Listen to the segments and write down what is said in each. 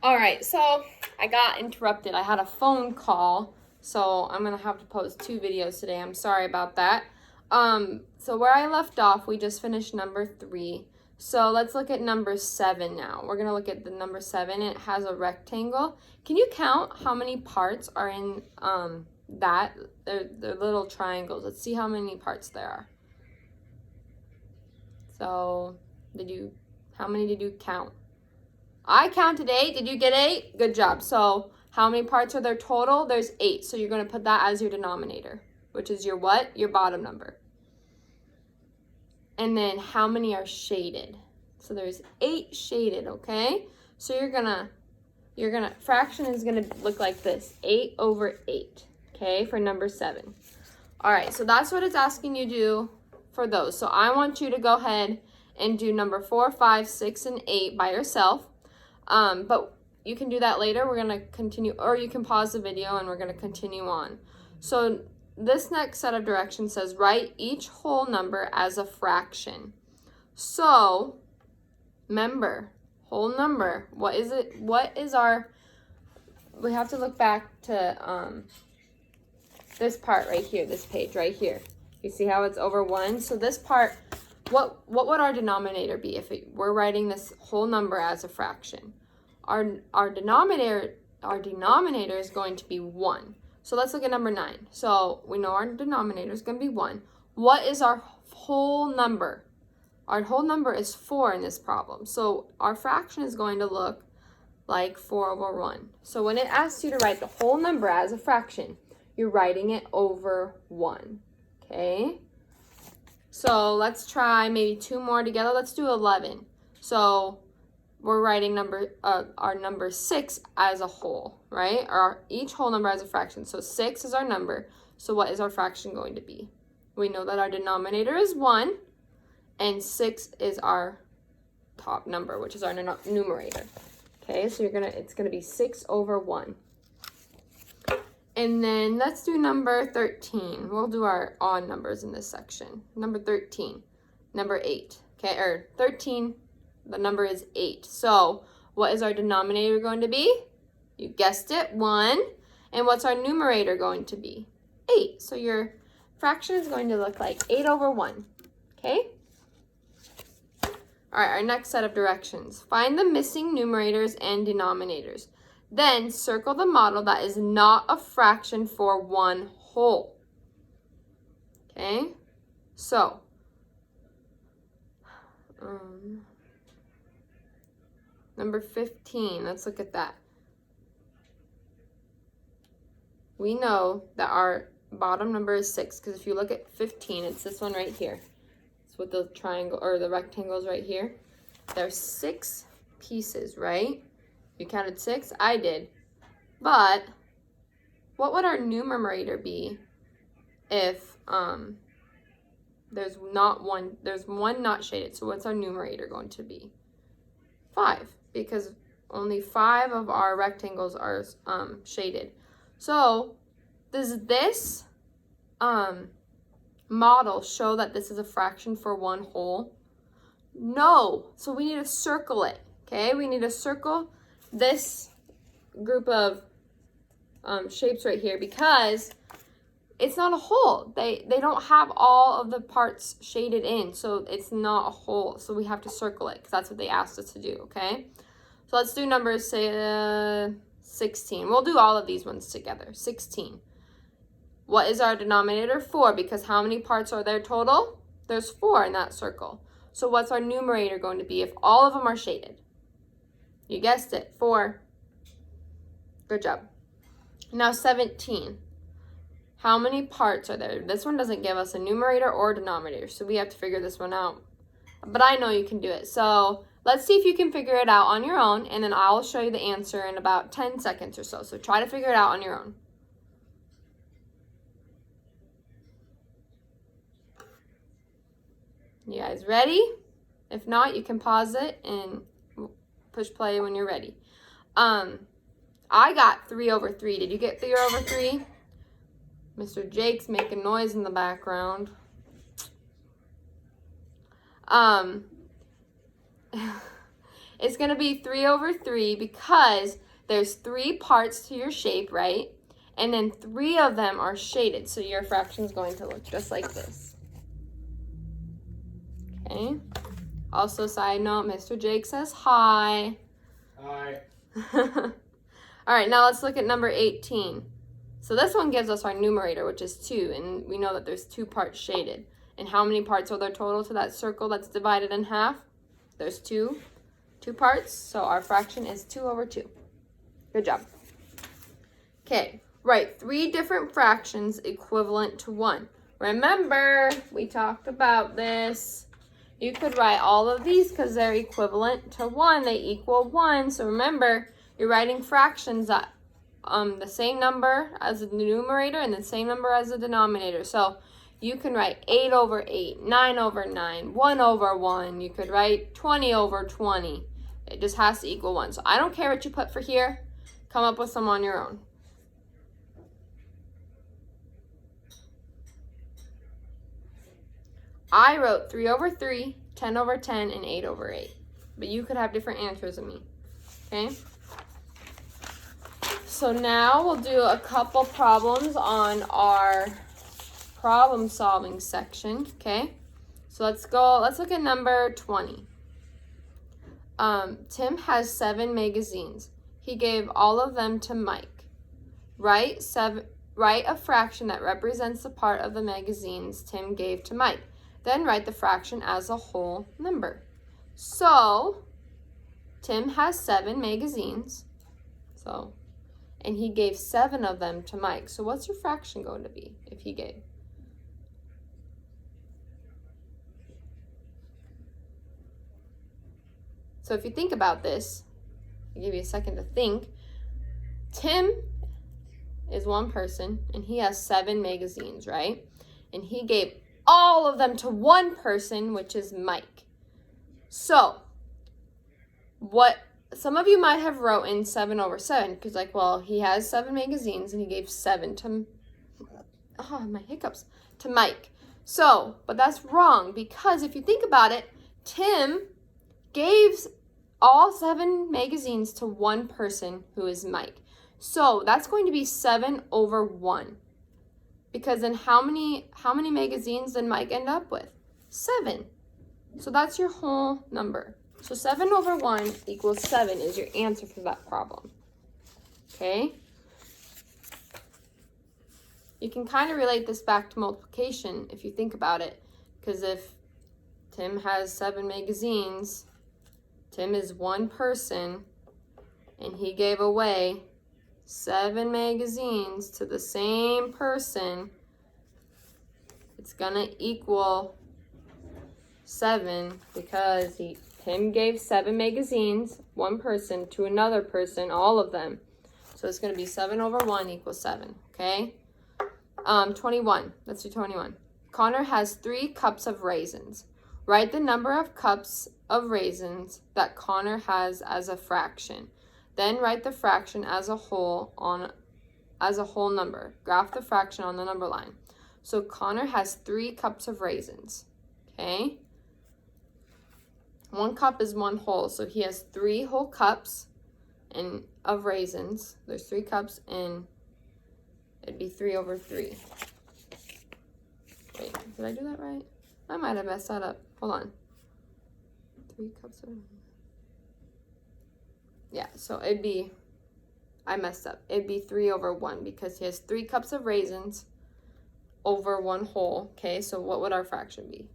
All right, so I got interrupted. I had a phone call, so I'm gonna have to post 2 videos today. I'm sorry about that. So where I left off, we just finished number 3. So let's look at number 7 now. We're gonna look at the number 7. It has a rectangle. Can you count how many parts are in that? They're little triangles. Let's see how many parts there are. So how many did you count? I counted 8. Did you get 8? Good job. So how many parts are there total? There's 8. So you're going to put that as your denominator, which is your what? Your bottom number. And then how many are shaded? So there's 8 shaded, okay? So fraction is going to look like this. 8 over 8, okay, for number 7. All right, so that's what it's asking you to do for those. So I want you to go ahead and do number 4, 5, 6, and 8 by yourself. But you can do that later. We're going to continue, or you can pause the video and we're going to continue on. So this next set of directions says write each whole number as a fraction. So remember, whole number, what is it? We have to look back to this part right here, this page right here. You see how it's over 1? So this part, what would our denominator be if we're writing this whole number as a fraction? Our denominator is going to be 1. So let's look at number 9. So we know our denominator is going to be 1. What is our whole number? Our whole number is 4 in this problem. So our fraction is going to look like 4 over 1. So when it asks you to write the whole number as a fraction, you're writing it over 1. Okay? So let's try maybe 2 more together. Let's do 11. So we're writing our number 6 as a whole, right? Or each whole number as a fraction. So 6 is our number. So what is our fraction going to be? We know that our denominator is 1, and 6 is our top number, which is our numerator. Okay, so it's gonna be 6 over 1. And then let's do number 13. We'll do our odd numbers in this section. Number 13, number 8. Okay, or 13. The number is 8. So what is our denominator going to be? You guessed it, 1. And what's our numerator going to be? 8. So your fraction is going to look like 8 over 1. Okay? All right, our next set of directions. Find the missing numerators and denominators. Then circle the model that is not a fraction for one whole. Okay? So, number 15, let's look at that. We know that our bottom number is 6, because if you look at 15, it's this one right here. It's with the triangle, or the rectangles right here. There's 6 pieces, right? You counted 6? I did. But what would our numerator be if there's one not shaded? So what's our numerator going to be? 5, because only 5 of our rectangles are shaded. So does this model show that this is a fraction for one whole? No. So we need to circle it. Okay, we need to circle this group of shapes right here, because it's not a whole. They don't have all of the parts shaded in, so it's not a whole. So we have to circle it, because that's what they asked us to do, okay? So let's do numbers, say 16. We'll do all of these ones together. 16. What is our denominator? 4, because how many parts are there total? There's 4 in that circle. So what's our numerator going to be if all of them are shaded? You guessed it, 4. Good job. Now 17. How many parts are there? This one doesn't give us a numerator or denominator, so we have to figure this one out. But I know you can do it. So let's see if you can figure it out on your own, and then I'll show you the answer in about 10 seconds or so. So try to figure it out on your own. You guys ready? If not, you can pause it and push play when you're ready. I got 3 over 3. Did you get 3 over 3? Mr. Jake's making noise in the background. It's going to be 3 over 3 because there's 3 parts to your shape, right? And then 3 of them are shaded. So your fraction is going to look just like this. Okay. Also, side note, Mr. Jake says hi. Hi. All right, now let's look at number 18. So this one gives us our numerator, which is 2, and we know that there's 2 parts shaded. And how many parts are there total to that circle that's divided in half? There's 2 parts, so our fraction is 2 over 2. Good job. Okay, write 3 different fractions equivalent to 1. Remember, we talked about this. You could write all of these because they're equivalent to 1. They equal 1. So remember, you're writing fractions that the same number as the numerator and the same number as the denominator. So you can write 8 over 8, 9 over 9, 1 over 1. You could write 20 over 20. It just has to equal 1. So I don't care what you put for here. Come up with some on your own. I wrote 3 over 3, 10 over 10, and 8 over 8. But you could have different answers than me. Okay? So now we'll do a couple problems on our problem solving section. Okay? So let's look at number 20. Tim has 7 magazines. He gave all of them to Mike. Write a fraction that represents the part of the magazines Tim gave to Mike. Then write the fraction as a whole number. So, Tim has 7 magazines. And he gave 7 of them to Mike. So what's your fraction going to be if he gave? So if you think about this, I'll give you a second to think. Tim is one person, and he has 7 magazines, right? And he gave all of them to one person, which is Mike. So, what some of you might have wrote in 7 over 7, because like, well, he has 7 magazines, and he gave 7 to, to Mike. So, but that's wrong, because if you think about it, Tim gave all 7 magazines to one person who is Mike. So that's going to be 7 over 1. Because then how many magazines did Mike end up with? 7. So that's your whole number. So 7 over 1 equals 7 is your answer for that problem. Okay? You can kind of relate this back to multiplication if you think about it. Because if Tim has 7 magazines, Tim is one person, and he gave away 7 magazines to the same person, it's gonna equal 7 because Tim gave 7 magazines, one person, to another person, all of them. So it's gonna be 7 over 1 equals 7, okay? 21, let's do 21. Connor has 3 cups of raisins. Write the number of cups of raisins that Connor has as a fraction. Then write the fraction as a whole number. Graph the fraction on the number line. So Connor has 3 cups of raisins. Okay? 1 cup is 1 whole, so he has 3 whole cups of raisins. There's 3 cups, and it'd be 3 over 3. Wait, did I do that right? I might have messed that up. Hold on. 3 cups of... Yeah, so it'd be... I messed up. It'd be 3 over 1 because he has 3 cups of raisins over 1 whole. Okay, so what would our fraction be?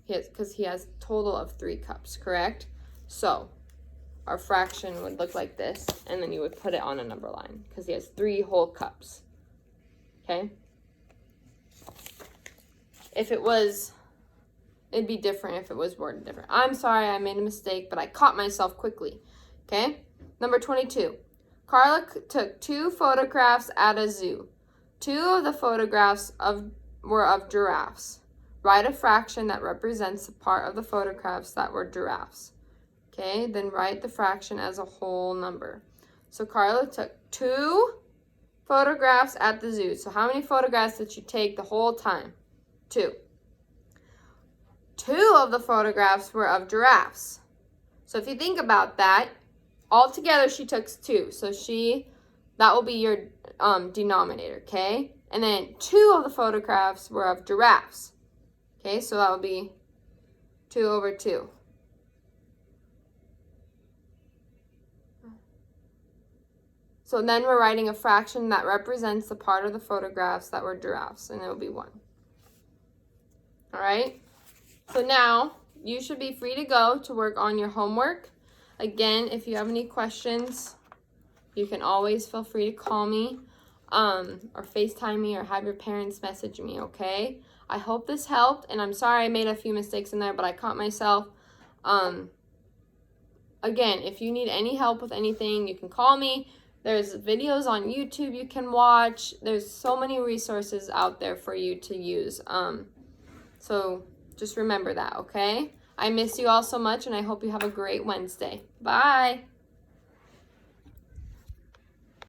Because he has a total of 3 cups, correct? So our fraction would look like this, and then you would put it on a number line because he has 3 whole cups. Okay? If it was... It'd be different if it was worded different. I'm sorry, I made a mistake, but I caught myself quickly. Okay? Number 22. Carla took 2 photographs at a zoo. 2 of the photographs were of giraffes. Write a fraction that represents the part of the photographs that were giraffes. Okay? Then write the fraction as a whole number. So Carla took 2 photographs at the zoo. So how many photographs did she take the whole time? 2. 2 of the photographs were of giraffes. So if you think about that, altogether she took 2. So that will be your denominator, okay? And then 2 of the photographs were of giraffes. Okay, so that will be 2 over 2. So then we're writing a fraction that represents the part of the photographs that were giraffes, and it will be 1. All right? So now you should be free to go to work on your homework. Again, if you have any questions, you can always feel free to call me or FaceTime me or have your parents message me, okay? I hope this helped, and I'm sorry I made a few mistakes in there, but I caught myself. Again, if you need any help with anything, you can call me. There's videos on YouTube you can watch. There's so many resources out there for you to use. So just remember that, okay? I miss you all so much, and I hope you have a great Wednesday. Bye.